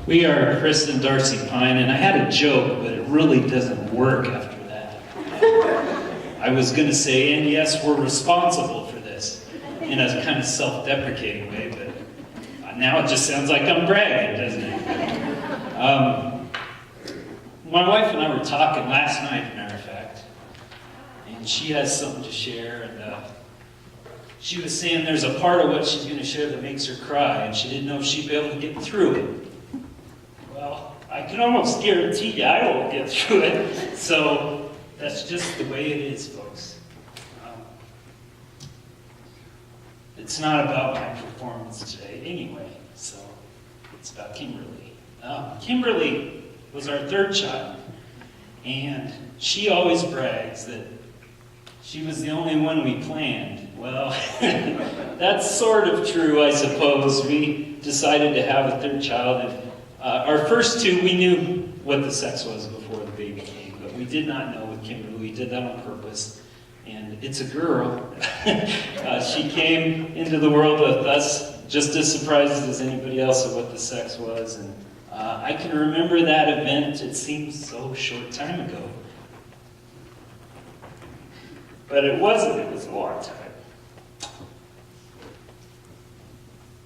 We are Chris and Darcy Pine, and I had a joke, but it really doesn't work after that. I was going to say, and yes, we're responsible for this, in a kind of self-deprecating way, but now it just sounds like I'm bragging, doesn't it? My wife and I were talking last night, as a matter of fact, and she has something to share, and she was saying there's a part of what she's going to share that makes her cry, and she didn't know if she'd be able to get through it. Well, I can almost guarantee you I won't get through it, so that's just the way it is, folks. It's not about my performance today anyway, so it's about Kimberly. Kimberly was our third child, and she always brags that she was the only one we planned. Well, that's sort of true, I suppose. We decided to have a third child, and our first two, we knew what the sex was before the baby came, but we did not know with Kimberly. We did that on purpose, and it's a girl. She came into the world with us just as surprised as anybody else at what the sex was, and I can remember that event. It seems so short time ago. But it wasn't. It was a long time.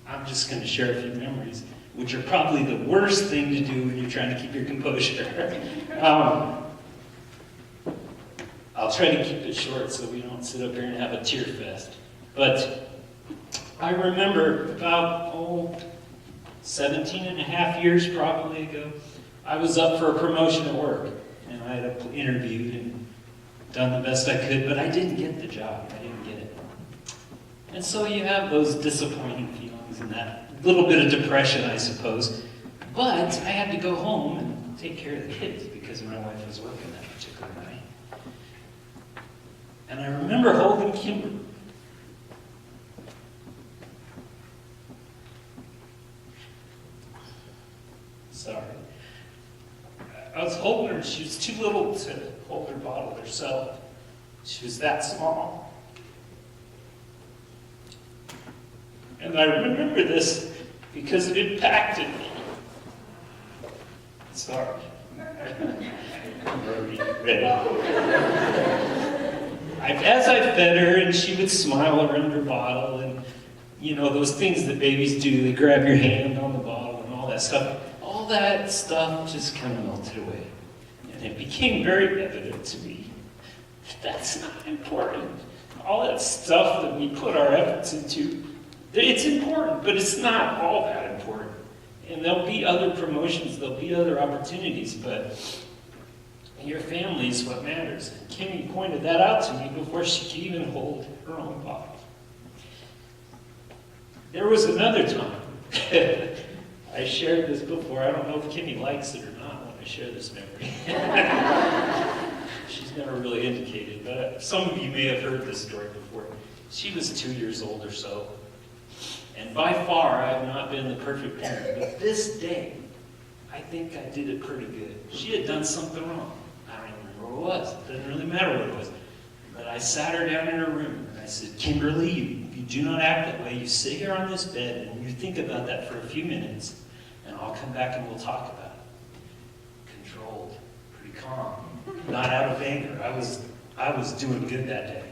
I'm just going to share a few memories, which are probably the worst thing to do when you're trying to keep your composure. I'll try to keep it short so we don't sit up here and have a tear fest. But I remember about, 17 and a half years probably ago, I was up for a promotion at work, and I had interviewed and done the best I could, but I didn't get the job. I didn't get it. And so you have those disappointing feelings and that little bit of depression, I suppose. But I had to go home and take care of the kids because my wife was working that particular night. And I remember holding Kimberly. Sorry. I was holding her. She was too little to hold her bottle herself. She was that small. And I remember this because it impacted me. Sorry. I'm already ready. As I fed her, and she would smile around her bottle, and you know, those things that babies do, they grab your hand on the bottle and all that stuff. All that stuff just kind of melted away. And it became very evident to me that that's not important. All that stuff that we put our efforts into, it's important, but it's not all that important. And there'll be other promotions, there'll be other opportunities, but your family is what matters. And Kimmy pointed that out to me before she could even hold her own bottle. There was another time. I shared this before. I don't know if Kimmy likes it or not when I share this memory. She's never really indicated, but some of you may have heard this story before. She was 2 years old or so. And by far, I have not been the perfect parent. But this day, I think I did it pretty good. She had done something wrong. I don't even remember what it was. It doesn't really matter what it was. But I sat her down in her room, and I said, Kimberly, you do not act that way. You sit here on this bed, and you think about that for a few minutes, and I'll come back and we'll talk about it. Controlled, pretty calm, not out of anger. I was doing good that day.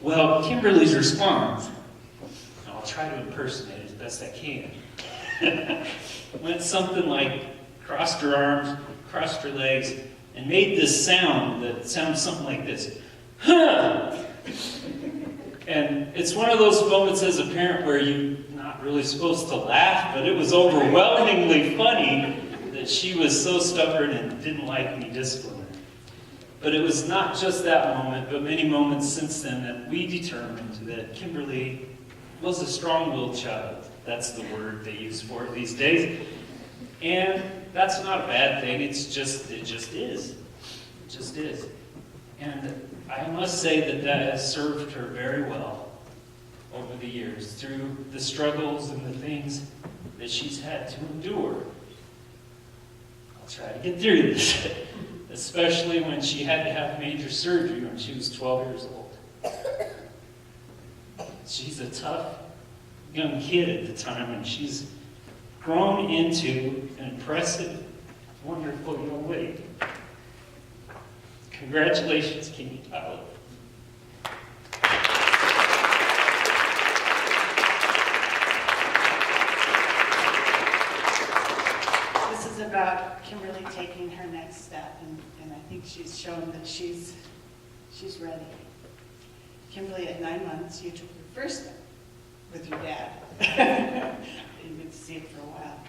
Well, Kimberly's response, and I'll try to impersonate it as best I can, went something like crossed her arms, crossed her legs, and made this sound that sounds something like this. Huh! And it's one of those moments as a parent where you're not really supposed to laugh, but it was overwhelmingly funny that she was so stubborn and didn't like me disciplining her. But it was not just that moment, but many moments since then that we determined that Kimberly was a strong-willed child. That's the word they use for it these days. And that's not a bad thing. It just is. It just is. And I must say that has served her very well over the years through the struggles and the things that she's had to endure. I'll try to get through this, especially when she had to have major surgery when she was 12 years old. She's a tough young kid at the time, and she's grown into an impressive, wonderful young lady. Congratulations, Katie Tyler. This is about Kimberly taking her next step, and I think she's shown that she's ready. Kimberly, at 9 months, you took your first step with your dad. You get to see it for a while.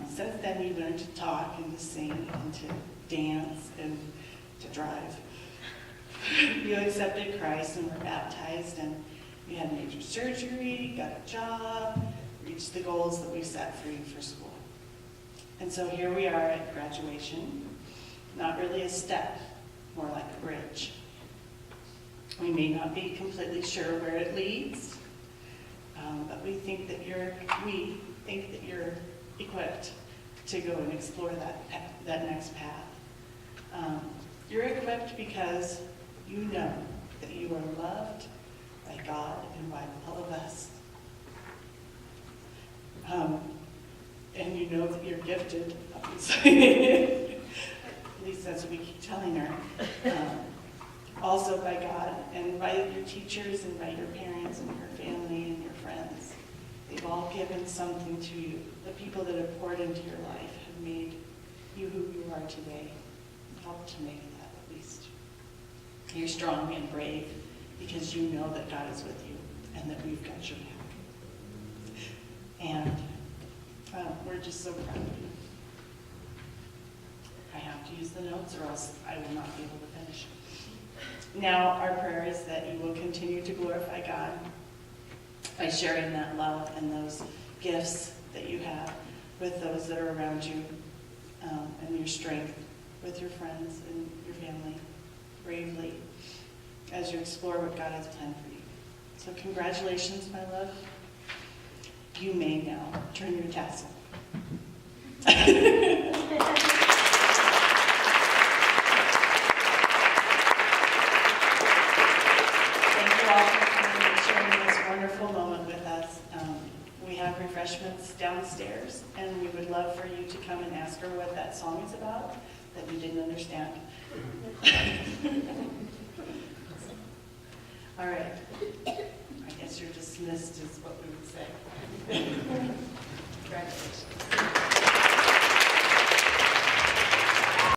Since then, you learned to talk and to sing and to dance and to drive. You accepted Christ and were baptized, and you had major surgery, got a job, reached the goals that we set for you for school. And so here we are at graduation, not really a step, more like a bridge. We may not be completely sure where it leads, but we think that you're equipped to go and explore that next path. You're equipped because you know that you are loved by God and by all of us. And you know that you're gifted, obviously. At least that's what we keep telling her. Also by God and by your teachers and by your parents and your family and your friends. They've all given something to you. The people that have poured into your life have made you who you are today. Helped to make that, at least. You're strong and brave because you know that God is with you and that we've got your back. And we're just so proud of you. I have to use the notes or else I will not be able to finish. Now, our prayer is that you will continue to glorify God by sharing that love and those gifts that you have with those that are around you, and your strength with your friends and your family, bravely, as you explore what God has planned for you. So congratulations, my love. You may now turn your tassel. Wonderful moment with us. We have refreshments downstairs, and we would love for you to come and ask her what that song is about that you didn't understand. All right. I guess you're dismissed is what we would say. Congratulations.